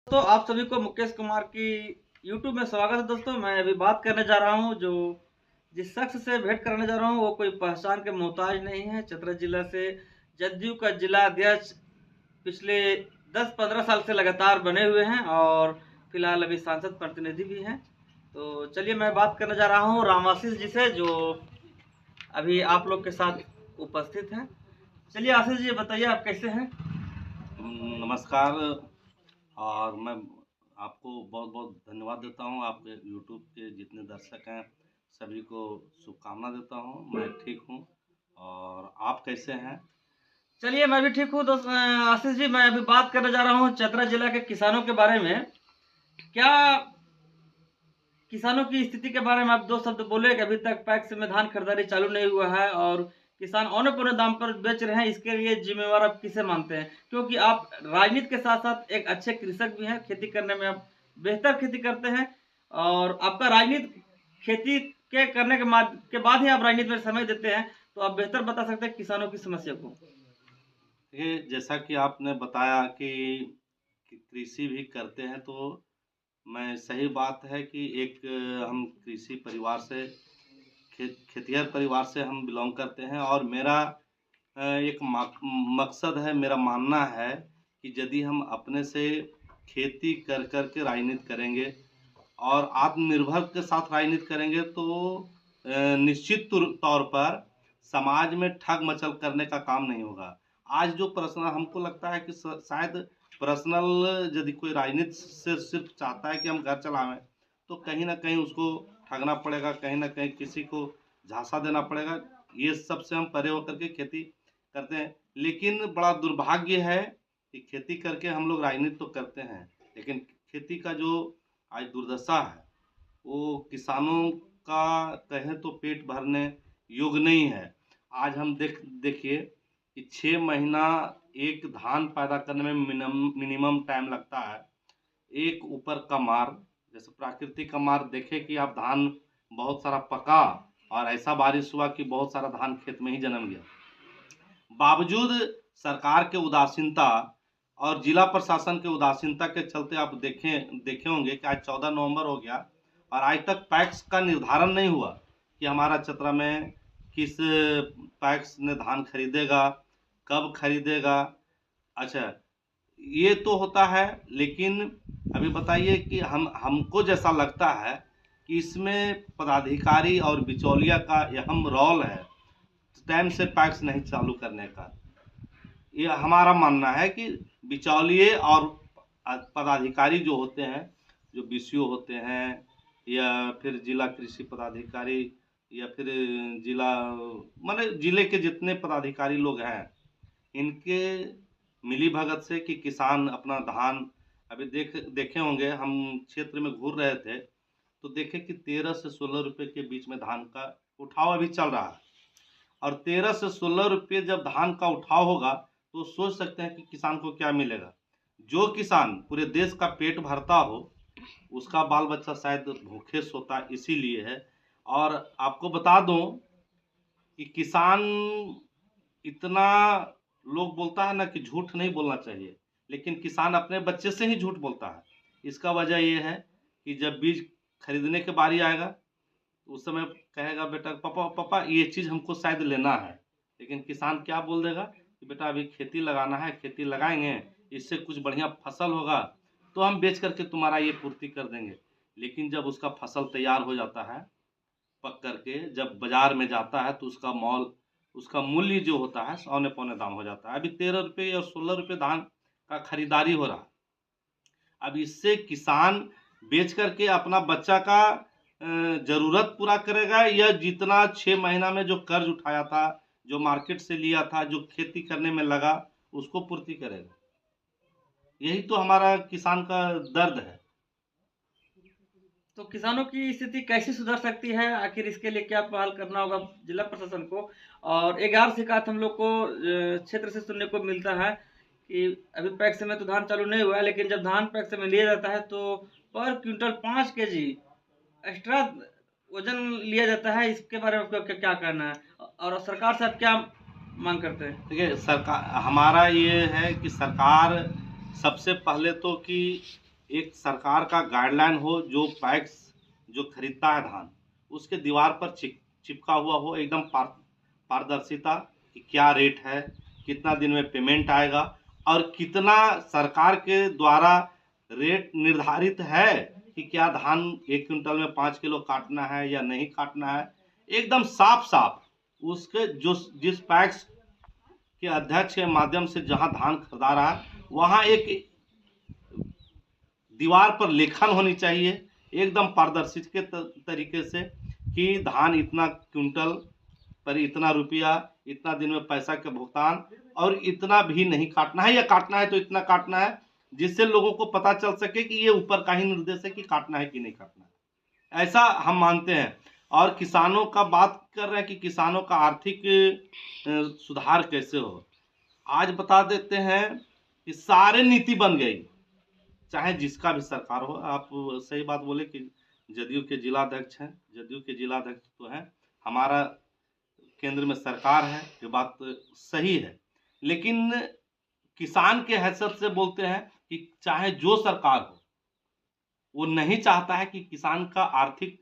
तो आप सभी को मुकेश कुमार की YouTube में स्वागत है। दोस्तों, मैं अभी बात करने जा रहा हूं जो जिस शख्स से भेंट कराने जा रहा हूं वो कोई पहचान के मोहताज नहीं है। चतरा जिला से जदयू का जिला अध्यक्ष पिछले 10-15 साल से लगातार बने हुए हैं और फिलहाल अभी सांसद प्रतिनिधि भी हैं। तो चलिए मैं बात करने जा रहा हूं रामाशीष जी से, जो अभी आप लोग के साथ उपस्थित हैं। चलिए आशीष जी, बताइए आप कैसे हैं? नमस्कार। और मैं आपको बहुत बहुत धन्यवाद देता हूँ। आपके यूट्यूब के जितने दर्शक हैं सभी को शुभकामना देता हूँ। मैं ठीक हूँ। और आप कैसे हैं? चलिए मैं भी ठीक हूँ। दोस्त आशीष जी, मैं अभी बात करने जा रहा हूँ चतरा जिला के किसानों के बारे में। क्या किसानों की स्थिति के बारे में आप दो शब्द बोले कि अभी तक पैक्स में धान खरीदारी चालू नहीं हुआ है और किसान औने पौने दाम पर बेच रहे हैं। इसके लिए जिम्मेवार आप किसे मानते हैं? क्योंकि आप राजनीति के साथ साथ एक अच्छे कृषक भी हैं, खेती करने में आप बेहतर खेती करते हैं और आपका राजनीति खेती के करने के बाद ही आप राजनीति में समय देते हैं, तो आप बेहतर बता सकते हैं किसानों की समस्या को। ये जैसा कि आपने बताया कि कृषि भी करते हैं, तो मैं सही बात है कि एक हम कृषि परिवार से खेतिहर परिवार से हम बिलोंग करते हैं। और मेरा एक मकसद है, मेरा मानना है कि यदि हम अपने से खेती कर कर के राजनीति करेंगे और आत्मनिर्भर के साथ राजनीति करेंगे तो निश्चित तौर पर समाज में ठग मचल करने का काम नहीं होगा। आज जो पर्सनल हमको लगता है कि शायद पर्सनल यदि कोई राजनीति से सिर्फ चाहता है कि हम घर चलावें, तो कहीं ना कहीं उसको ठगना पड़ेगा, कहीं ना कहीं किसी को झांसा देना पड़ेगा। ये सब से हम परे होकर के खेती करते हैं। लेकिन बड़ा दुर्भाग्य है कि खेती करके हम लोग राजनीति तो करते हैं, लेकिन खेती का जो आज दुर्दशा है वो किसानों का कहें तो पेट भरने योग्य नहीं है। आज हम देखिए कि 6 महीना एक धान पैदा करने में मिनिमम टाइम लगता है। एक ऊपर का मार, जैसे प्राकृतिक का मार देखे कि आप धान बहुत सारा पका और ऐसा बारिश हुआ कि बहुत सारा धान खेत में ही जन्म गया। बावजूद सरकार के उदासीनता और जिला प्रशासन के उदासीनता के चलते आप देखे होंगे कि आज 14 नवंबर हो गया और आज तक पैक्स का निर्धारण नहीं हुआ कि हमारा चतरा में किस पैक्स ने धान खरीदेगा, कब खरीदेगा। अच्छा, ये तो होता है, लेकिन अभी बताइए कि हमको जैसा लगता है कि इसमें पदाधिकारी और बिचौलिया का अहम रोल है टाइम से पैक्स नहीं चालू करने का। ये हमारा मानना है कि बिचौलिए और पदाधिकारी जो होते हैं, जो बीसीओ होते हैं या फिर जिला कृषि पदाधिकारी या फिर जिला माने जिले के जितने पदाधिकारी लोग हैं, इनके मिली भगत से कि किसान अपना धान अभी देखे होंगे। हम क्षेत्र में घूर रहे थे तो देखे कि 13 से 16 रुपए के बीच में धान का उठाव अभी चल रहा है। और 13 से 16 रुपये जब धान का उठाव होगा तो सोच सकते हैं कि किसान को क्या मिलेगा। जो किसान पूरे देश का पेट भरता हो उसका बाल बच्चा शायद भूखे सोता इसीलिए है। और आपको बता दूं कि किसान इतना, लोग बोलता है ना कि झूठ नहीं बोलना चाहिए, लेकिन किसान अपने बच्चे से ही झूठ बोलता है। इसका वजह यह है कि जब बीज खरीदने के बारी आएगा तो उस समय कहेगा बेटा पापा पापा ये चीज़ हमको शायद लेना है, लेकिन किसान क्या बोल देगा कि बेटा अभी खेती लगाना है, खेती लगाएंगे, इससे कुछ बढ़िया फसल होगा तो हम बेच करके तुम्हारा ये पूर्ति कर देंगे। लेकिन जब उसका फसल तैयार हो जाता है, पक करके जब बाजार में जाता है तो उसका मूल्य जो होता है औने पौने दाम हो जाता है। अभी 13 रुपये और 16 रुपये धान का खरीदारी हो रहा है। अब इससे किसान बेच करके अपना बच्चा का ज़रूरत पूरा करेगा या जितना 6 महीना में जो कर्ज उठाया था, जो मार्केट से लिया था, जो खेती करने में लगा, उसको पूर्ति करेगा। यही तो हमारा किसान का दर्द है। तो किसानों की स्थिति कैसे सुधर सकती है? आखिर इसके लिए क्या पहल करना होगा जिला प्रशासन को? और एक और शिकायत हम लोग को क्षेत्र से सुनने को मिलता है कि अभी पैक्स में तो धान चालू नहीं हुआ है, लेकिन जब धान पैक्स में लिया जाता है तो पर क्विंटल 5 केजी एक्स्ट्रा वजन लिया जाता है। इसके बारे में आपका क्या कहना है और सरकार से आप क्या मांग करते हैं? देखिए, सरकार हमारा ये है कि सरकार सबसे पहले तो कि एक सरकार का गाइडलाइन हो, जो पैक्स जो खरीदता है धान उसके दीवार पर चिपका हुआ हो, एकदम पारदर्शिता कि क्या रेट है, कितना दिन में पेमेंट आएगा और कितना सरकार के द्वारा रेट निर्धारित है कि क्या धान 1 क्विंटल में 5 किलो काटना है या नहीं काटना है, एकदम साफ साफ उसके जो जिस पैक्स के अध्यक्ष के माध्यम से जहां धान खरीदा रहा है वहां एक दीवार पर लेखन होनी चाहिए एकदम पारदर्शी के तरीके से कि धान इतना क्विंटल पर इतना रुपया, इतना दिन में पैसा का भुगतान और इतना भी नहीं काटना है या काटना है तो इतना काटना है, जिससे लोगों को पता चल सके कि ये ऊपर का ही निर्देश है कि काटना है कि नहीं काटना है। ऐसा हम मानते हैं। और किसानों का बात कर रहे हैं कि किसानों का आर्थिक सुधार कैसे हो। आज बता देते हैं कि सारे नीति बन गई, चाहे जिसका भी सरकार हो। आप सही बात बोले कि जदयू के जिलाध्यक्ष हैं, जदयू के जिलाध्यक्ष तो हैं, हमारा केंद्र में सरकार है, ये बात सही है। लेकिन किसान के हैसियत से बोलते हैं कि चाहे जो सरकार हो वो नहीं चाहता है कि किसान का आर्थिक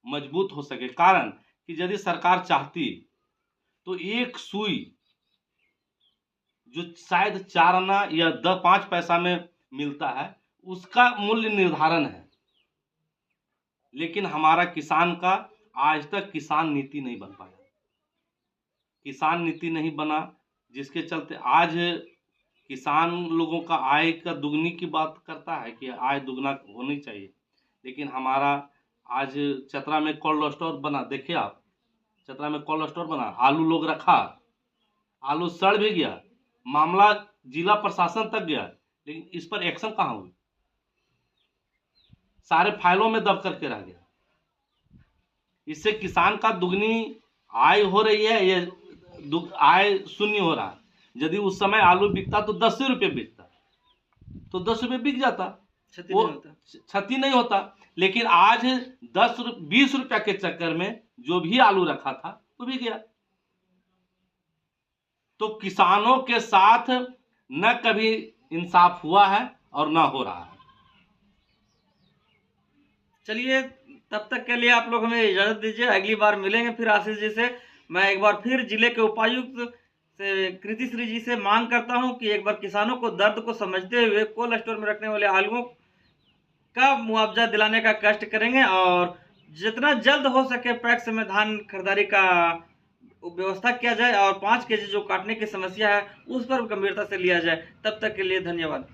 मजबूत हो सके। कारण कि यदि सरकार चाहती तो एक सुई जो शायद 4 आना या 5 पैसा में मिलता है उसका मूल्य निर्धारण है, लेकिन हमारा किसान का आज तक किसान नीति नहीं बन पाया। किसान नीति नहीं बना, जिसके चलते आज किसान लोगों का आय का दुगनी की बात करता है कि आय दुगना होनी चाहिए, लेकिन हमारा आज चतरा में कोल्ड स्टोर बना, देखिए आप चतरा में कोल्ड स्टोर बना, आलू लोग रखा, आलू सड़ भी गया, मामला जिला प्रशासन तक गया, लेकिन इस पर एक्शन कहाँ हुई, सारे फाइलों में दब करके रह गया। इससे किसान का दुगनी आय हो रही है, ये आय शून्य हो रहा है। यदि उस समय आलू बिकता तो 10 रुपये बिकता तो 10 रुपये बिक जाता, क्षति नहीं होता। लेकिन आज 20 रुपया के चक्कर में जो भी आलू रखा था वो भी गया। तो किसानों के साथ न कभी इंसाफ हुआ है और न हो रहा है। चलिए, तब तक के लिए आप लोग हमें इजाज़त दीजिए, अगली बार मिलेंगे फिर आशीष जी से। मैं एक बार फिर जिले के उपायुक्त से कृति श्री जी से मांग करता हूं कि एक बार किसानों को दर्द को समझते हुए कोल्ड स्टोर में रखने वाले आलुओं का मुआवजा दिलाने का कष्ट करेंगे और जितना जल्द हो सके पैक्स में धान खरीदारी का व्यवस्था किया जाए और 5 केजी जो काटने की समस्या है उस पर गंभीरता से लिया जाए। तब तक के लिए धन्यवाद।